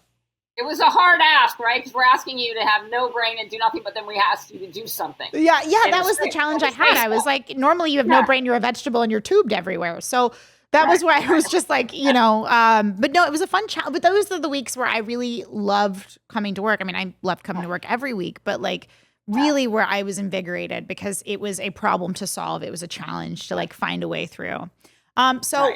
It was a hard ask, right? Because we're asking you to have no brain and do nothing, but then we asked you to do something. Yeah, that was the challenge I had. I was like, normally you have no brain, you're a vegetable, and you're tubed everywhere. So that was why I was just like, but no, it was a fun challenge. But those are the weeks where I really loved coming to work. I mean, I loved coming to work every week, but like, really where I was invigorated because it was a problem to solve. It was a challenge to like find a way through. And also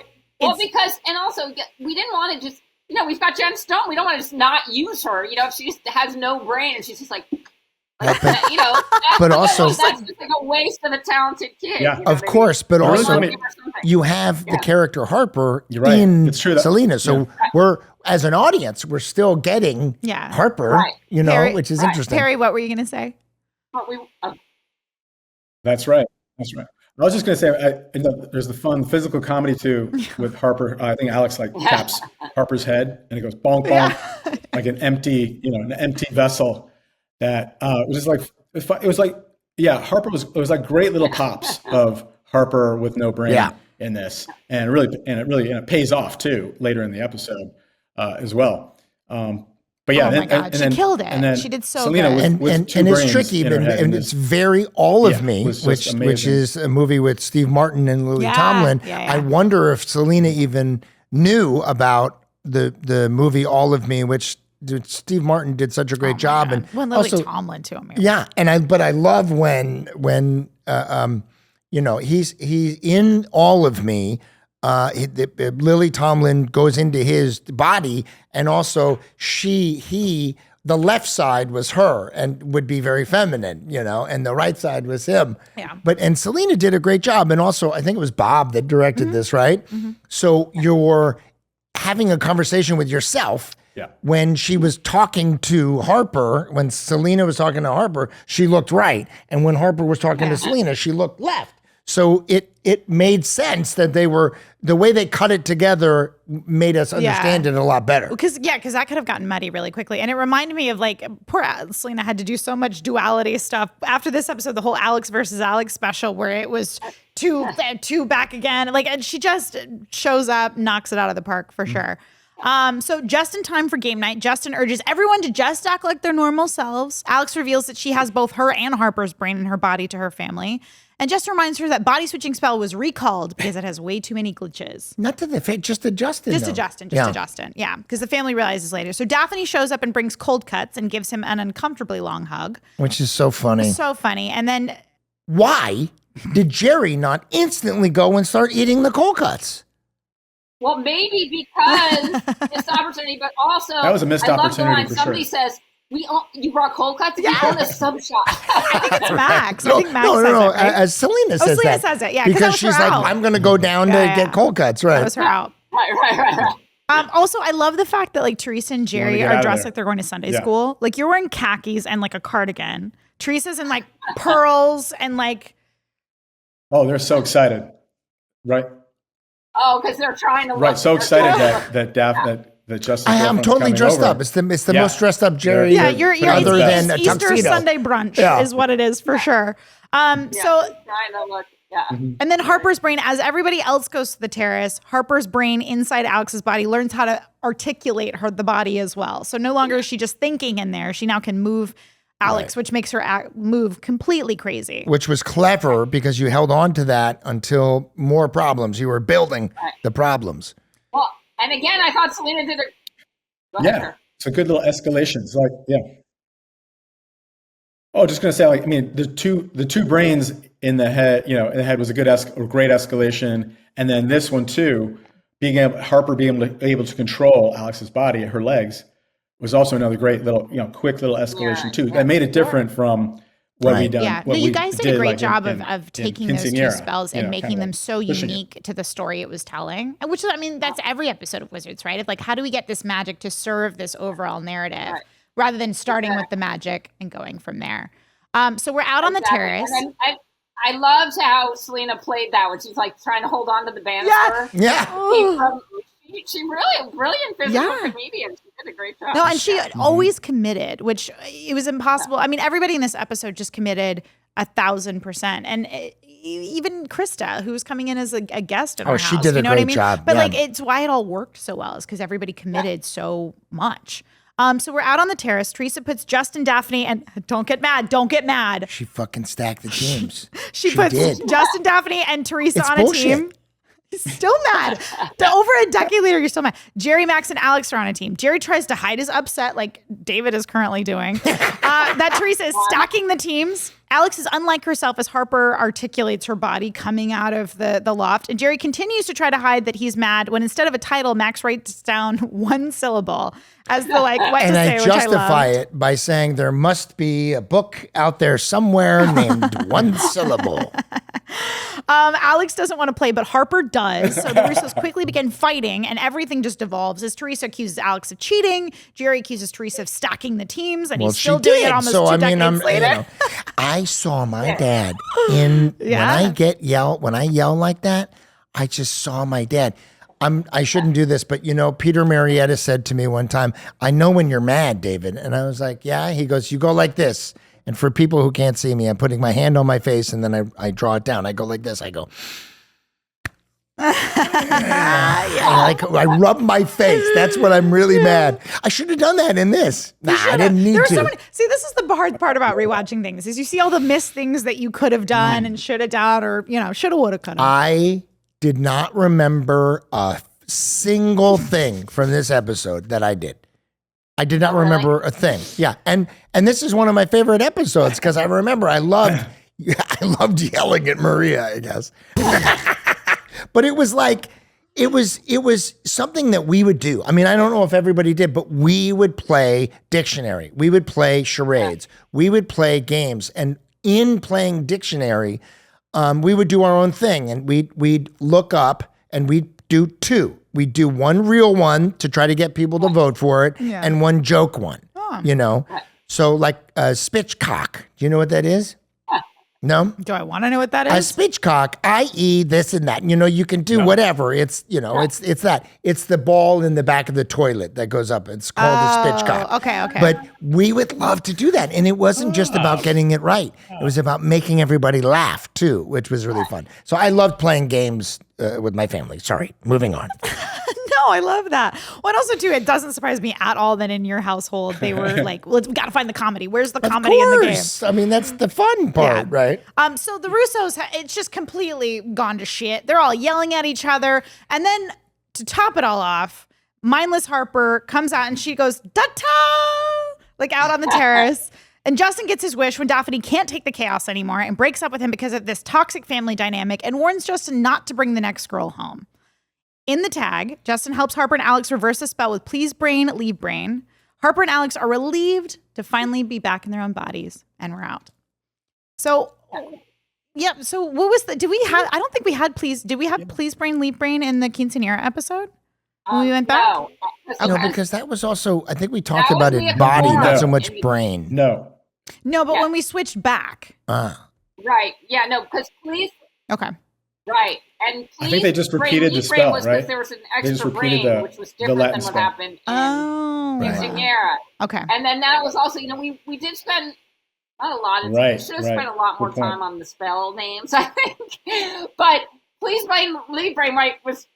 we didn't want to just, we've got Jen Stone. We don't want to just not use her. If she just has no brain and she's just like, but also that's just like a waste of a talented kid. Yeah, of course. But also you have the character Harper in Selena. So we're, as an audience, we're still getting Harper, Perry, which is interesting. Perry, what were you going to say? That's right. I was just going to say, there's the fun physical comedy too with Harper. I think Alex like taps Harper's head and it goes bonk, bonk, like an empty vessel that was just like, it was like, Harper it was like great little pops of Harper with no brain in this. And it pays off too later in the episode as well. But yeah, oh my God, she killed it. And then she did so Selena good. and it's tricky, and it's very All of Me, which is a movie with Steve Martin and Lily Tomlin. I wonder if Selena even knew about the movie All of Me, which Steve Martin did such a great job, and when Lily Tomlin too. But I love when he's in All of Me. Lily Tomlin goes into his body, and also the left side was her and would be very feminine, and the right side was him. Yeah. And Selena did a great job. And also, I think it was Bob that directed this, right? Mm-hmm. So you're having a conversation with yourself. Yeah. When she was talking to Harper, when Selena was talking to Harper, she looked right. And when Harper was talking to Selena, she looked left. So it made sense that the way they cut it together made us understand it a lot better. Because that could have gotten muddy really quickly. And it reminded me of like, poor Selena had to do so much duality stuff. After this episode, the whole Alex versus Alex special where it was two back again. Like, and she just shows up, knocks it out of the park for sure. So just in time for game night, Justin urges everyone to just act like their normal selves. Alex reveals that she has both her and Harper's brain in her body to her family. And just reminds her that body switching spell was recalled because it has way too many glitches. Not to the face, just to Justin. Just to Justin. Yeah, because the family realizes later. So Daphne shows up and brings cold cuts and gives him an uncomfortably long hug. Which is so funny. So funny. And then... why did Jerry not instantly go and start eating the cold cuts? Well, maybe because it's opportunity, but also... that was a missed opportunity for somebody sure. says... you brought cold cuts? We own a sub shop. I think it's Max. No, I think Max says it, right? As Selena says Selena that. says it, yeah. Because she's like, I'm going to go down to get cold cuts, right? That was her out. Right. Also, I love the fact that like Teresa and Jerry are dressed like they're going to Sunday school. Like you're wearing khakis and like a cardigan. Teresa's in like pearls and like... oh, they're so excited. Right. Oh, because they're trying to... Right, so excited that Justin. I'm totally dressed up. It's the most dressed up Jerry. Yeah, you're other than a Easter tuxedo. Sunday brunch is what it is for sure. So trying to look, and then Harper's brain, as everybody else goes to the terrace, Harper's brain inside Alex's body learns how to articulate the body as well. So no longer is she just thinking in there. She now can move Alex, which makes her move completely crazy. Which was clever because you held on to that until more problems. You were building the problems. Well, and again, I thought Selena did it. It's a good little escalation. It's like, oh, just gonna say, like, I mean, the two brains in the head, in the head was a great escalation, and then this one too, Harper being able to control Alex's body, her legs, was also another great little, quick little escalation too. That made it different from what we done. Yeah, you guys did a great job of taking those two spells and making them so unique to the story it was telling. Which, I mean, that's every episode of Wizards, right? Of like, how do we get this magic to serve this overall narrative, rather than starting with the magic and going from there. So we're out on the terrace. And I loved how Selena played that when she's like trying to hold on to the banister. She's really a brilliant physical comedian. She did a great job. No, and she always committed, which it was impossible. I mean, everybody in this episode just committed 1,000%. And even Krista, who was coming in as a guest in our house. She did a great job. But like, it's why it all worked so well, is because everybody committed so much. So we're out on the terrace. Teresa puts Justin, Daphne, and don't get mad. She fucking stacked the teams. she puts Justin, Daphne, and Teresa on bullshit. A team. Still mad. Over a decade later, you're still mad. Jerry, Max, and Alex are on a team. Jerry tries to hide his upset like David is currently doing. That Theresa is stacking the teams. Alex is unlike herself as Harper articulates her body coming out of the loft. And Jerry continues to try to hide that he's mad when instead of a title, Max writes down one syllable as the like what and to say, I justify it by saying there must be a book out there somewhere named One Syllable. Alex doesn't want to play, but Harper does. So the Russos quickly begin fighting, and everything just devolves as Theresa accuses Alex of cheating. Jerry accuses Theresa of stacking the teams, and he's still doing it almost 2 decades later. I I saw my dad in when I yell like that, I just saw my dad. I shouldn't do this, but Peter Marietta said to me one time, "I know when you're mad, David." And I was like, "Yeah." He goes, "You go like this." And for people who can't see me, I'm putting my hand on my face and then I draw it down. I go like this. I go. I rub my face. That's when I'm really mad. I should have done that in this. Nah, I didn't need to. See, this is the hard part about rewatching things is you see all the missed things that you could have done and should have done, or shoulda, woulda, coulda. I did not remember a single thing from this episode that I did. I did not remember a thing. Yeah, and this is one of my favorite episodes because I remember I loved yelling at Maria, I guess. But it was like it was something that we would do. I mean, I don't know if everybody did, but we would play dictionary. We would play charades. We would play games. And in playing dictionary, we would do our own thing. And we'd look up and we'd do two. We'd do one real one to try to get people to vote for it and one joke one, So like spitchcock. Do you know what that is? No? Do I want to know what that is? A spitchcock, i.e. this and that. You can do whatever. It's, it's that. It's the ball in the back of the toilet that goes up. It's called a spitchcock. Okay. But we would love to do that. And it wasn't just about getting it right. It was about making everybody laugh, too, which was really fun. So I loved playing games with my family. Sorry, moving on. No, I love that. Well, and also, too, it doesn't surprise me at all that in your household they were like, well, we got to find the comedy. Where's the comedy in the game? I mean, that's the fun part, right? So the Russos, it's just completely gone to shit. They're all yelling at each other. And then to top it all off, mindless Harper comes out and she goes, da-ta! Like out on the terrace. And Justin gets his wish when Daphne can't take the chaos anymore and breaks up with him because of this toxic family dynamic and warns Justin not to bring the next girl home. In the tag, Justin helps Harper and Alex reverse the spell with Please Brain, Leave Brain. Harper and Alex are relieved to finally be back in their own bodies, and we're out. So, so what was I don't think we had Please Brain, Leave Brain in the Quinceañera episode? When we went back? No, because that was also, I think we talked about it body, not so much brain. No, but when we switched back. Right. Yeah, no, because Please. Okay. Right. And I think they just repeated the spell, right? There was an extra brain, which was different than what happened in Quinceañera. Okay. And then that was also, we did spend not a lot of time. We should have spent a lot more time on the spell names, I think. But Please Brain, Leave Brain, right, was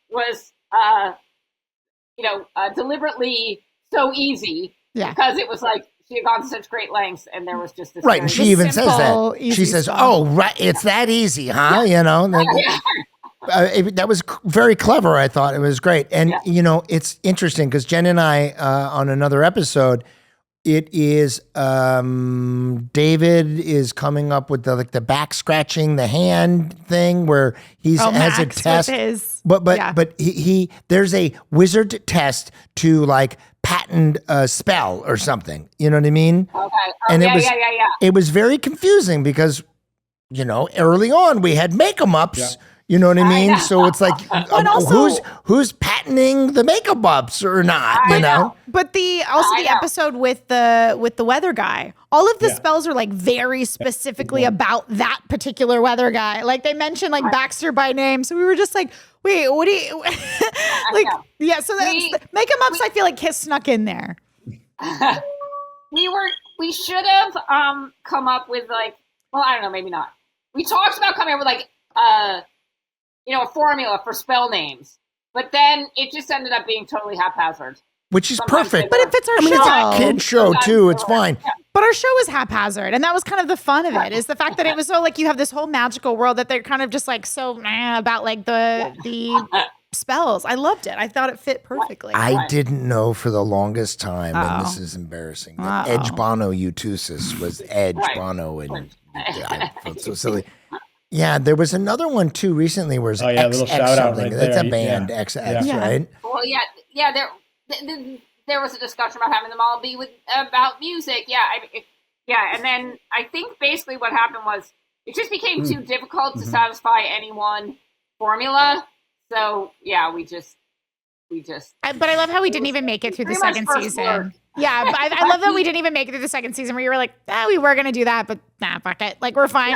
deliberately so easy because it was like she had gone to such great lengths, and there was just this. Right, and she even says that. She says, spell. "Oh, right, it's that easy, huh?" That was very clever. I thought it was great, and it's interesting because Jen and I on another episode, it is David is coming up with the back scratching the hand thing where he has a test, but he there's a wizard test to like patent a spell or something. You know what I mean? Okay. And it was very confusing because early on we had make-em-ups. Yeah. You know what I mean? So it's like, who's patenting the makeup ups or not? You know? But the episode with the weather guy, all of the spells are like very specifically about that particular weather guy. Like they mentioned like Baxter by name, so we were just like, wait, what do you like? Yeah, so makeup ups. I feel like Kiss snuck in there. We should have come up with like, well, I don't know, maybe not. We talked about coming up with like a formula for spell names, but then it just ended up being totally haphazard. Which is perfect. But it fits our show. It's a kid show too. It's fine. Yeah. But our show is haphazard, and that was kind of the fun of it. Is the fact that it was so like you have this whole magical world that they're kind of just like so about like the spells. I loved it. I thought it fit perfectly. I didn't know for the longest time, and this is embarrassing. That Edge Bono Utusis was Edge Bono, and I felt so silly. Yeah, there was another one too recently where it's little shout out right That's there. a band, XX, right? Well, yeah. There was a discussion about having them all be about music. And then I think basically what happened was it just became too difficult to satisfy any one formula. So we just But I love how we didn't even make it through the Pretty much second first season. word. Yeah, but I love that we didn't even make it through the second season where you were like, we were going to do that, but nah, fuck it. Like, we're fine.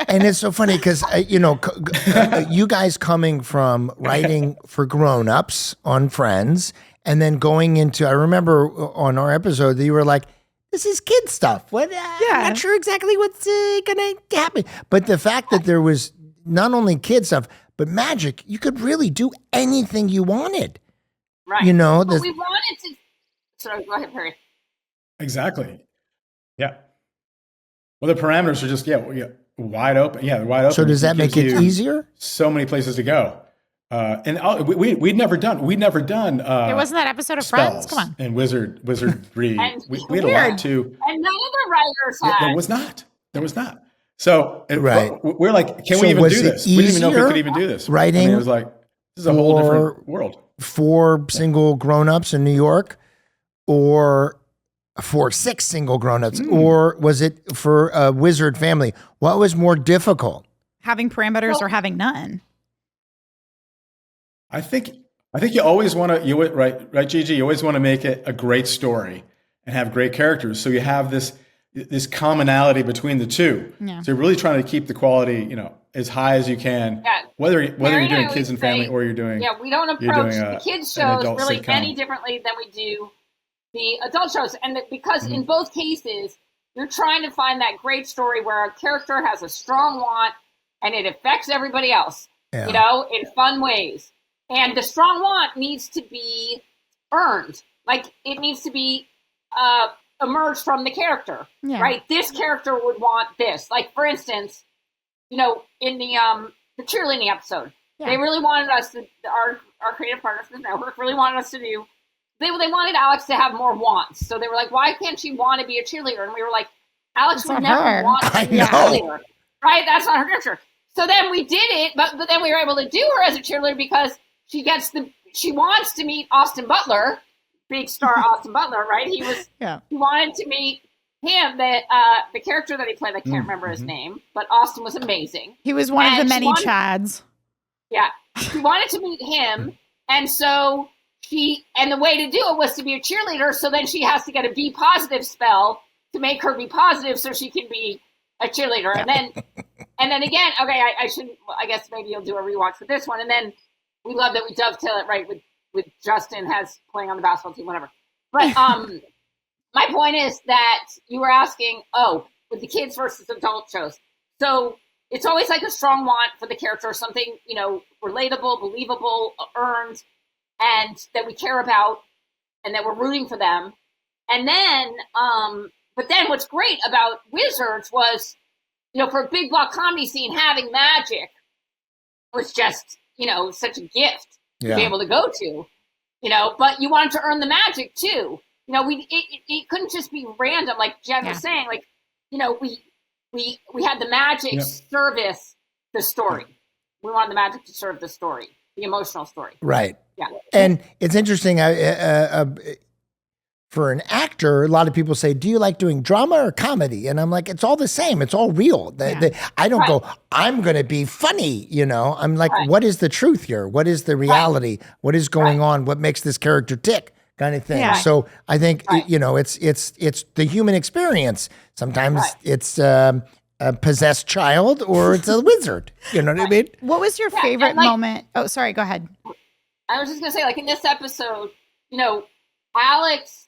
And it's so funny because, you guys coming from writing for grown-ups on Friends and then going into, I remember on our episode that you were like, this is kid stuff. What? I'm not sure exactly what's going to happen. But the fact that there was not only kid stuff, but magic, you could really do anything you wanted. Right. You know, but we wanted to. Sorry, go ahead, Perry. Exactly. Yeah. Well, the parameters are just wide open. Yeah, they're wide open. So does that make it easier? So many places to go. And we'd never done. It wasn't that episode of Friends. Come on. And wizardry. we had a lot too. And none of the writers had. There was not. So right. We're like, can we even do this? We didn't even know if we could even do this. Writing. It was like, this is a whole different world. For single grown-ups in New York, or for 6 single grown-ups, or was it for a wizard family? What was more difficult? Having parameters or having none? I think you always want to, right, Gigi? You always want to make it a great story and have great characters. So you have this commonality between the two. Yeah. So you're really trying to keep the quality, as high as you can. Yeah. Whether you're doing kids and family or you're doing we don't approach the kids shows really sitcom any differently than we do the adult shows, and because in both cases you're trying to find that great story where a character has a strong want and it affects everybody else, in fun ways. And the strong want needs to be earned. Like, it needs to be emerged from the character, right? This character would want this. Like, for instance, in the cheerleading episode, they really wanted us to, our creative partners for the network really wanted us to do, they wanted Alex to have more wants. So they were like, why can't she want to be a cheerleader? And we were like, Alex would never want to be a cheerleader. Right? That's not her character. So then we did it, but then we were able to do her as a cheerleader because she wants to meet Austin Butler, big star Austin Butler, right? He wanted to meet him, the character that he played. I can't remember his name, but Austin was amazing. He was one of the many chads. Yeah. She wanted to meet him, and so and the way to do it was to be a cheerleader, so then she has to get a be positive spell to make her be positive so she can be a cheerleader. And then again, okay, I guess maybe you'll do a rewatch for this one. And then we love that we dovetail it right with Justin playing on the basketball team, whatever. But my point is that you were asking, with the kids versus adult shows. So it's always like a strong want for the character, something, relatable, believable, earned, and that we care about, and that we're rooting for them. And then, but then what's great about Wizards was, for a big block comedy scene, having magic was just, such a gift to be able to go to, but you wanted to earn the magic too. It couldn't just be random, like Jen was saying, like, we had the magic service the story. We wanted the magic to serve the story, the emotional story. Right. Yeah. And it's interesting, for an actor, a lot of people say, do you like doing drama or comedy? And I'm like, it's all the same. It's all real. I don't go, I'm going to be funny. I'm like, what is the truth here? What is the reality? What is going on? What makes this character tick? Kind of thing. Yeah. So I think, it's the human experience. Sometimes it's a possessed child or it's a wizard. You know what I mean? What was your favorite moment? Oh, sorry. Go ahead. I was just going to say, like, in this episode, Alex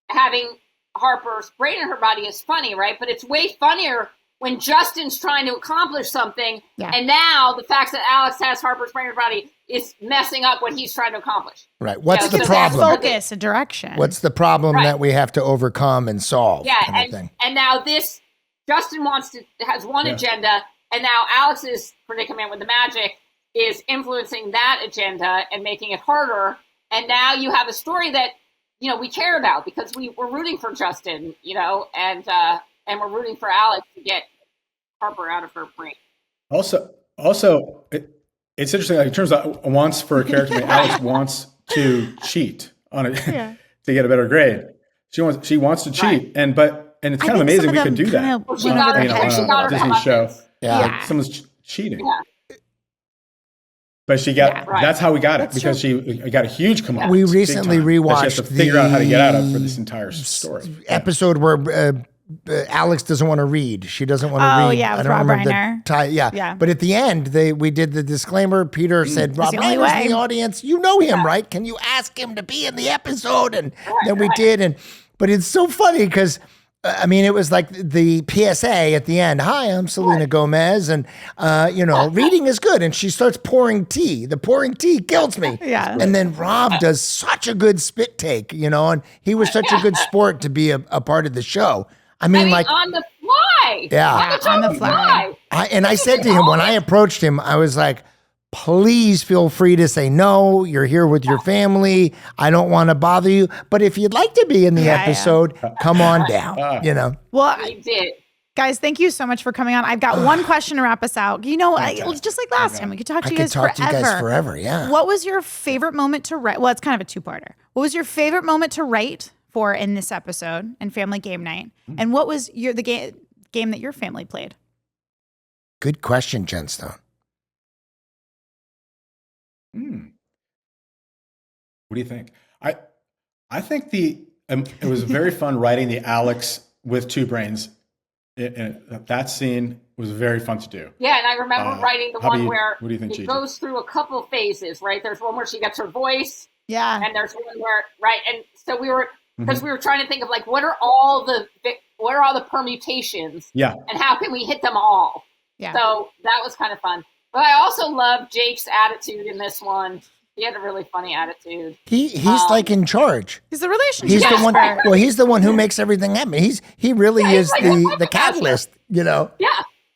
having Harper's brain in her body is funny, right? But it's way funnier when Justin's trying to accomplish something, and now the fact that Alex has Harper's brain in her body is messing up what he's trying to accomplish. Right. What's the problem? Focus, a direction. What's the problem that we have to overcome and solve? Yeah, and now Justin has one agenda, and now Alex's predicament with the magic is influencing that agenda and making it harder. And now you have a story that, we care about because we're rooting for Justin, and we're rooting for Alex to get Harper out of her brain. Also, it's interesting, like, in terms of wants for a character, Alex wants to cheat on it to get a better grade. She wants to cheat, and it's kind of amazing we can do that. She got her Disney show. Yeah. Someone's cheating. Yeah. But she got, Yeah, right. that's how we got it, That's because she got a huge comeuppance. We big recently time, that rewatched she has to figure out how to get out of for this entire story. episode where Alex doesn't want to read. She doesn't want to read. Oh, yeah, with Rob Reiner. Yeah. But at the end, we did the disclaimer. Peter said, Rob the only Reiner's way. in the audience. You know him, right? Can you ask him to be in the episode? And then we did. But it's so funny because, I mean, it was like the PSA at the end. Hi, I'm Selena Gomez. And, reading is good. And she starts pouring tea. The pouring tea kills me. Yeah. And then Rob does such a good spit take, and he was such a good sport to be a part of the show. I mean, like on the fly. Yeah. On the fly. I said to him when I approached him, I was like, please feel free to say no. You're here with your family. I don't want to bother you. But if you'd like to be in the episode, come on down. Well, I did. guys, thank you so much for coming on. I've got one question to wrap us out. Just like last time, we could talk to you guys forever. I could talk to you guys forever, yeah. What was your favorite moment to write? Well, it's kind of a two-parter. What was your favorite moment to write for in this episode and family game night? And what was the game that your family played? Good question, Jen Stone. What do you think? I think it was very fun writing the Alex with two brains. That scene was very fun to do. Yeah, and I remember writing the one where what do you think, it Gigi? goes through a couple phases, right? There's one where she gets her voice, Yeah. and there's one where, right? And so we were, because we were trying to think of like, what are all the permutations? Yeah. And how can we hit them all? Yeah. So that was kind of fun. But I also loved Jake's attitude in this one. He had a really funny attitude. He's like in charge. He's the relationship. He's the one. expert. Well, he's the one who makes everything happen. He really is like the catalyst. Yeah.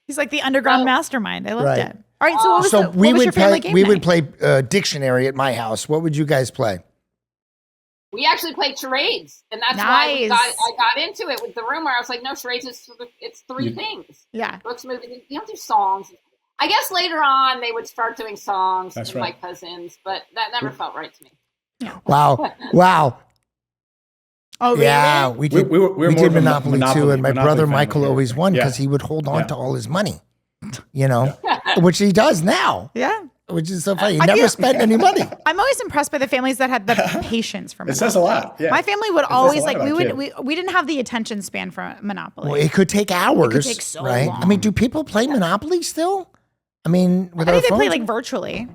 He's like the underground mastermind. I loved Right. it. All right. So what was your family game we night? would play dictionary at my house. What would you guys play? We actually played charades, and that's why I got into it with the room where I was like, no, charades it's three things. Yeah. Books, movies, you don't do songs. I guess later on they would start doing songs with my cousins, but that never felt right to me. Wow. Oh, really? Yeah, we did. We were We more did of a Monopoly too, and my Monopoly brother family Michael here. always won because Yeah. he would hold on to all his money. Which he does now. Yeah. Which is so funny. He never spent any money. I'm always impressed by the families that had the patience for It Monopoly. says a lot. Yeah. My family would says a always lot like about we didn't have the attention span for Monopoly. Well, it could take hours. It could take so right? long. I mean, do people play Monopoly still? I mean, with I our think they play phones? like virtually.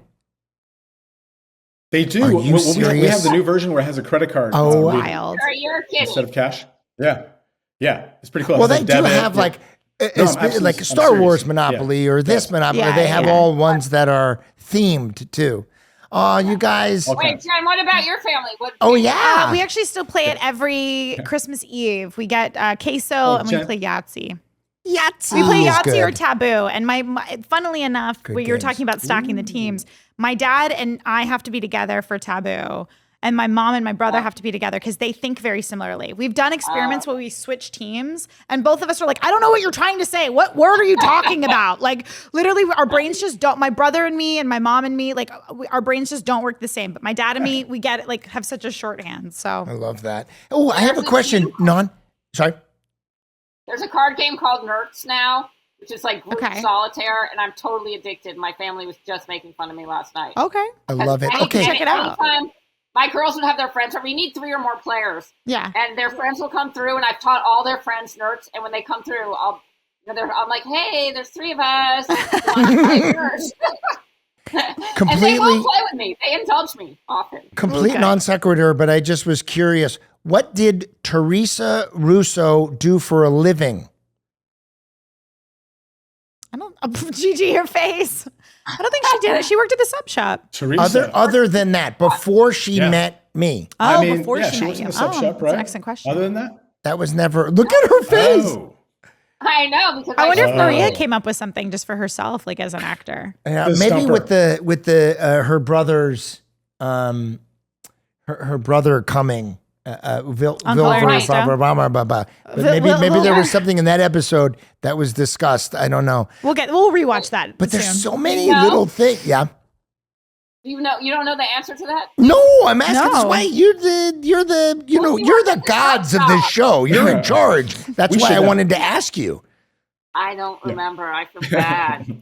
They do. Are you We have serious? the new version where it has a credit card. Oh, Wild. You're kidding. Instead of cash. Yeah. It's pretty cool. Well, It has they a do debit. have like absolutely- like I'm Star serious. Wars Monopoly or this Monopoly. Yeah, they have yeah. all ones that are themed too. Oh, you guys. Okay. Wait, Jen, what about your family? Oh yeah. We actually still play it every Christmas Eve. We get queso and we Jen- play Yahtzee. Yahtzee. We play is Yahtzee or good. Taboo. And my funnily enough, Good when you were games. talking about stacking the teams, my dad and I have to be together for Taboo. And my mom and my brother have to be together because they think very similarly. We've done experiments where we switch teams, and both of us are like, I don't know what you're trying to say. What word are you talking about? Like, literally, our brains just don't. My brother and me, and my mom and me, like, our brains just don't work the same. But my dad and me, we get it, like, have such a shorthand. So I love that. Oh, I have a question. Sorry. There's a card game called Nerds now, which is like group Okay. solitaire, and I'm totally addicted. My family was just making fun of me last night. okay, I love it. Anytime- Okay. Check it out. anytime my girls would have their friends, or we need 3 or more players, yeah. and their friends will come through, and I've taught all their friends Nerds, and when they come through, I'm like, hey, there's 3 of us. Nerds. And they Completely, won't play with me. They indulge me often. complete Okay. non sequitur, but I just was curious. What did Theresa Russo do for a living? I don't. Gigi, your face. I don't think she did it. She worked at the sub shop. Teresa. Other than that, before she met me, Oh, I mean, before yeah, she she met was you. in the sub Oh, shop, that's right? an excellent question. Other than that? that was never. Look at her face. Oh. I know, because I wonder if Oh. Maria came up with something just for herself, like as an actor. Yeah, The maybe stumper. with the her brother's her brother coming. Ernesto? But maybe there was something in that episode that was discussed. I don't know. We'll rewatch that. But soon. there's so many No. little things. Yeah. you don't know the answer to that? No, I'm asking No. this way. You're the gods of this show. You're in charge. That's We why should I know. wanted to ask you. I don't remember. I feel bad.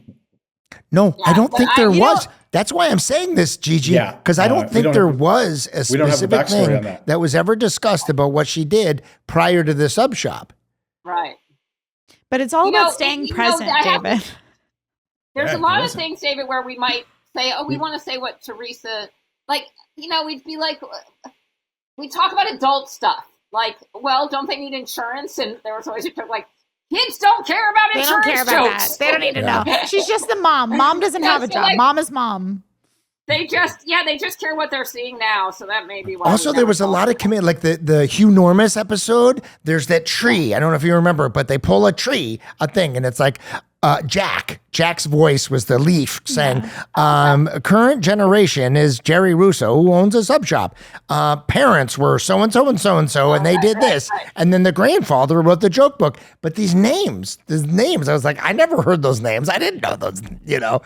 No, I don't but think I- there you know- was. That's why I'm saying this, Gigi, Yeah. because I don't think there was a we don't have a specific backstory on thing that. was ever discussed about what she did prior to the sub shop. Right. But it's all You know, about staying you know, present, I have- David. There's Yeah, a lot of listen. things, David, where we might say, oh, we want to say what Theresa, like, you know, we'd be like, we talk about adult stuff. Like, well, don't they need insurance? And there was always a joke like, kids don't care about They insurance don't care about jokes. that. They don't need to know. She's just the mom. Mom doesn't have a so, job. like- Mom is mom. They just care what they're seeing now. So that may be why. Also, we there never was a talk lot of about it. commit, like the Hugh Normus episode. There's that tree. I don't know if you remember, but they pull a tree, a thing, and it's like Jack's voice was the leaf saying, current generation is Jerry Russo, who owns a sub shop. Parents were so-and-so and so-and-so, and they did this. And then the grandfather wrote the joke book. But these names, I was like, I never heard those names. I didn't know those, you know.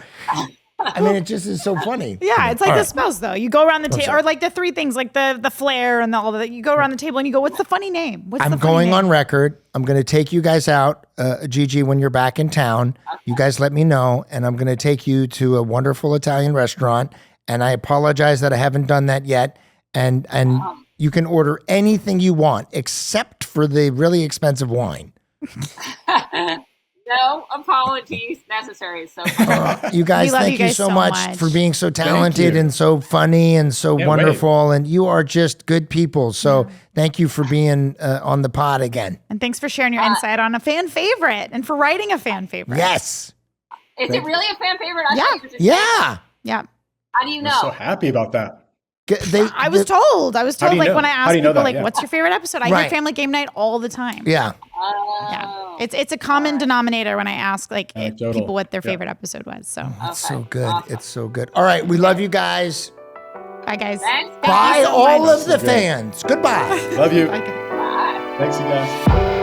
I mean, it just is so funny. Yeah, it's like All the right. spouse, though. You go around the table, sorry. or like the three things, like the flair and all of that. You go around the table and you go, what's the funny name? What's I'm the funny going name? on record. I'm going to take you guys out, Gigi, when you're back in town. You guys let me know, and I'm going to take you to a wonderful Italian restaurant. And I apologize that I haven't done that yet. And you can order anything you want except for the really expensive wine. No apologies necessary. So You guys, We love thank you you guys so so much much. for being so talented you. and so funny and so Can't wonderful. And you are just good people. So thank you for being on the pod again. And thanks for sharing your insight on a fan favorite and for writing a fan favorite. Yes. is it really a fan favorite? I Yeah. thought you were just Yeah. Yeah. How do you I'm know? so happy about that. I was told. How do Like you know? when I How ask do you know people, that? like, Yeah. what's your favorite episode? I hear Right. Family Game Night all the time. Yeah. Oh. It's a common denominator when I ask like Anecdotal. people what their Yeah. favorite episode was. So It's so Okay. good. Awesome. It's so good. All right. We love you guys. bye, guys. Thanks, Bye, guys. so all much. of the Great. fans. Goodbye. Love you. Bye, guys. Bye. Thanks, you guys.